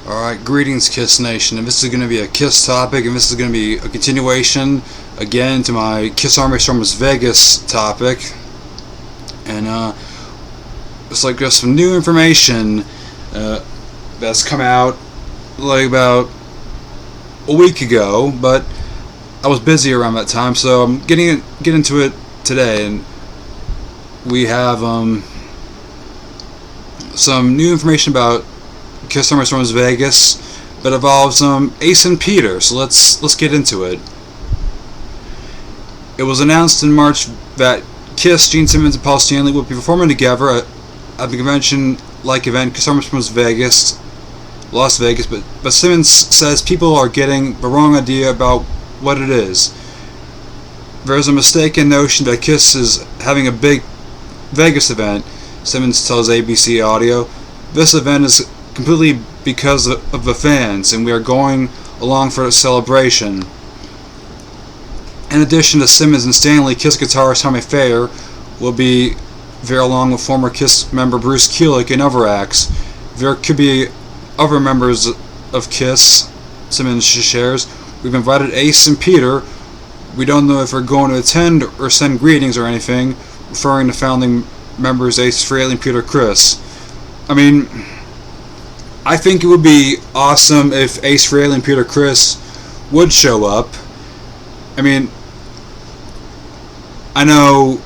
Alright, greetings Kiss Nation, and this is going to be a Kiss topic, and this is going to be a continuation, again, to my Kiss Army Storms Vegas topic. And, it's like just some new information, that's come out, like, about a week ago, but I was busy around that time, so I'm get into it today, and we have, some new information about Kiss Army Storms Vegas that involves Ace and Peter. So let's get into it. It was announced in March that Kiss, Gene Simmons, and Paul Stanley will be performing together at the convention-like event Kiss Army Storms Vegas, Las Vegas. But Simmons says people are getting the wrong idea about what it is. There's a mistaken notion that Kiss is having a big Vegas event. Simmons tells ABC Audio, "This event is completely because of the fans, and we are going along for a celebration." In addition to Simmons and Stanley, Kiss guitarist Tommy Thayer will be there along with former Kiss member Bruce Kulick and other acts. There could be other members of Kiss, Simmons shares. "We've invited Ace and Peter. We don't know if they're going to attend or send greetings or anything," referring to founding members Ace Frehley and Peter Criss. I mean, I think it would be awesome if Ace Frehley and Peter Criss would show up. I mean, I know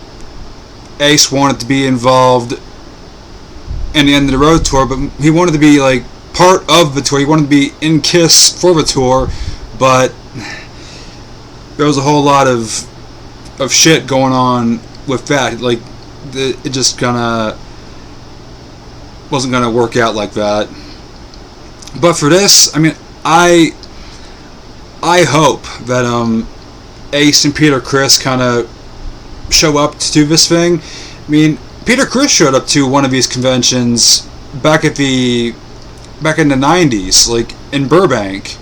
Ace wanted to be involved in the End of the Road tour, but he wanted to be like part of the tour. He wanted to be in Kiss for the tour, but there was a whole lot of shit going on with that. Like, it just wasn't gonna work out like that. But for this, I mean, I hope that Ace and Peter Criss kind of show up to do this thing. I mean, Peter Criss showed up to one of these conventions back in the 90s, like in Burbank.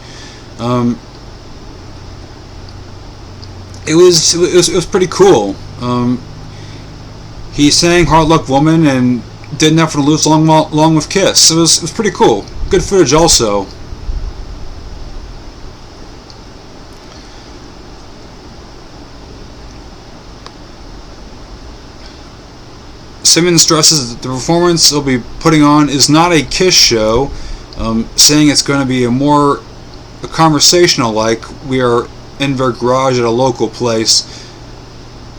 It was pretty cool. He sang "Hard Luck Woman" and did Nothing to Lose along with Kiss. It was pretty cool. Good footage also. Simmons stresses that the performance they'll be putting on is not a Kiss show, saying it's going to be a conversational, like we are in their garage at a local place,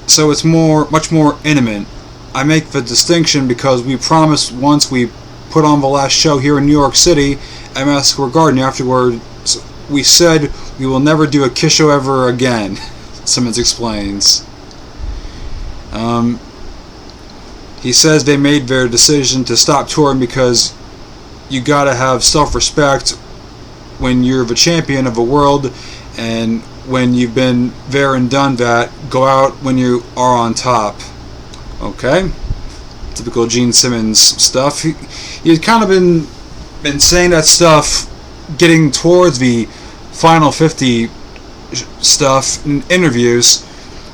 so it's much more intimate. I make the distinction because we promised once we put on the last show here in New York City at Madison Square Garden. Afterwards, we said we will never do a Kiss show ever again, Simmons explains. He says they made their decision to stop touring because you gotta have self-respect when you're the champion of the world, and when you've been there and done that, go out when you are on top. Okay, typical Gene Simmons stuff. He had kind of been saying that stuff, getting towards the Final 50 stuff in interviews,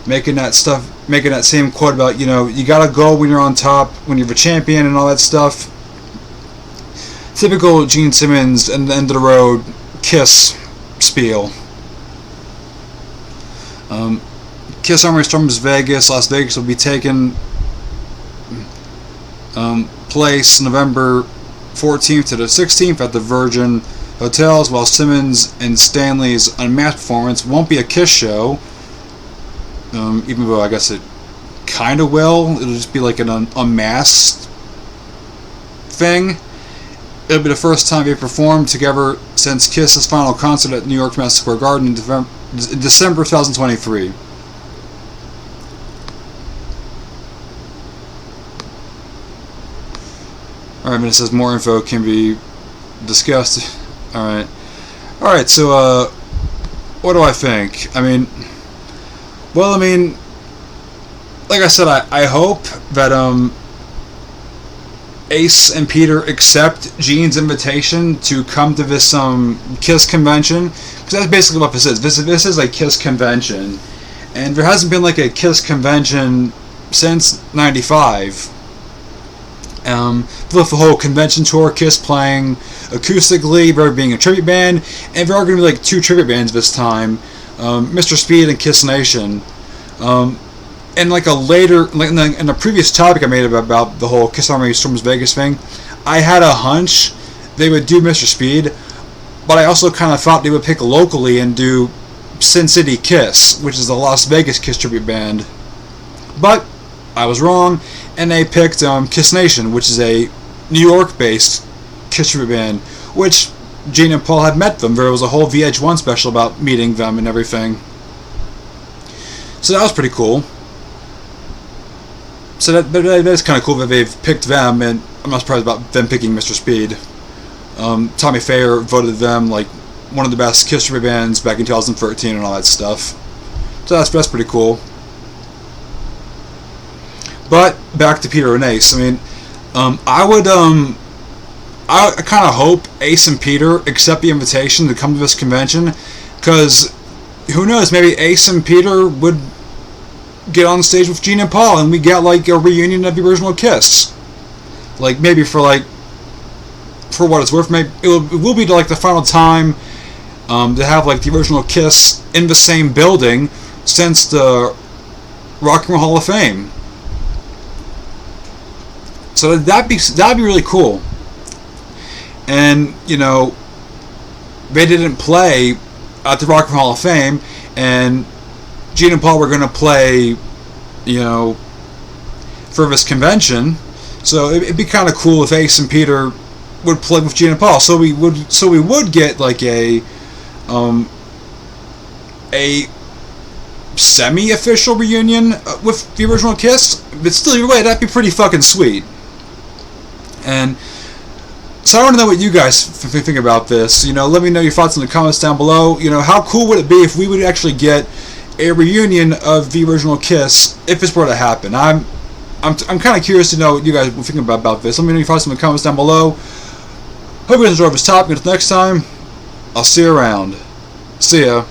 making that same quote about, you gotta go when you're on top, when you're the champion and all that stuff. Typical Gene Simmons and the End of the Road Kiss spiel. Kiss Army Storms Vegas, Las Vegas will be taking place November 14th to the 16th at the Virgin Hotels, while Simmons and Stanley's Unmasked performance won't be a Kiss show, even though I guess it kind of will. It'll just be like an unmasked thing. It'll be the first time they performed together since Kiss's final concert at New York's Madison Square Garden in December 2023. Alright, but it says more info can be discussed. Alright, so, what do I think? I mean, like I said, I hope that, Ace and Peter accept Gene's invitation to come to this, Kiss convention, because that's basically what this is. This is a Kiss convention, and there hasn't been, like, a Kiss convention since '95. With the whole convention tour, Kiss playing acoustically, for being a tribute band, and there are going to be like 2 tribute bands this time, Mr. Speed and Kiss Nation. And like in a previous topic I made about the whole Kiss Army Storms Vegas thing, I had a hunch they would do Mr. Speed, but I also kind of thought they would pick locally and do Sin City Kiss, which is the Las Vegas Kiss tribute band. But I was wrong, and they picked Kiss Nation, which is a New York-based Kiss tribute band, which Gene and Paul had met them. There was a whole VH1 special about meeting them and everything. So that was pretty cool. So that's kind of cool that they've picked them, and I'm not surprised about them picking Mr. Speed. Tommy Thayer voted them like one of the best Kiss tribute bands back in 2013 and all that stuff. So that's pretty cool. But back to Peter and Ace. I mean, I kind of hope Ace and Peter accept the invitation to come to this convention, because who knows, maybe Ace and Peter would get on stage with Gene and Paul and we get like a reunion of the original Kiss. Like maybe for what it's worth, maybe it will be like the final time to have like the original Kiss in the same building since the Rock and Roll Hall of Fame. So that'd be really cool. And you know, they didn't play at the Rock and Roll Hall of Fame, and Gene and Paul were going to play, you know, for this convention. So it'd be kind of cool if Ace and Peter would play with Gene and Paul. So we would get like a semi-official reunion with the original Kiss. But still, either way, that'd be pretty fucking sweet. And so I want to know what you guys think about this. You know, let me know your thoughts in the comments down below. You know, how cool would it be if we would actually get a reunion of the original Kiss if this were to happen? I'm kind of curious to know what you guys were thinking about this. Let me know your thoughts in the comments down below. Hope you guys enjoyed this topic. Until next time, I'll see you around. See ya.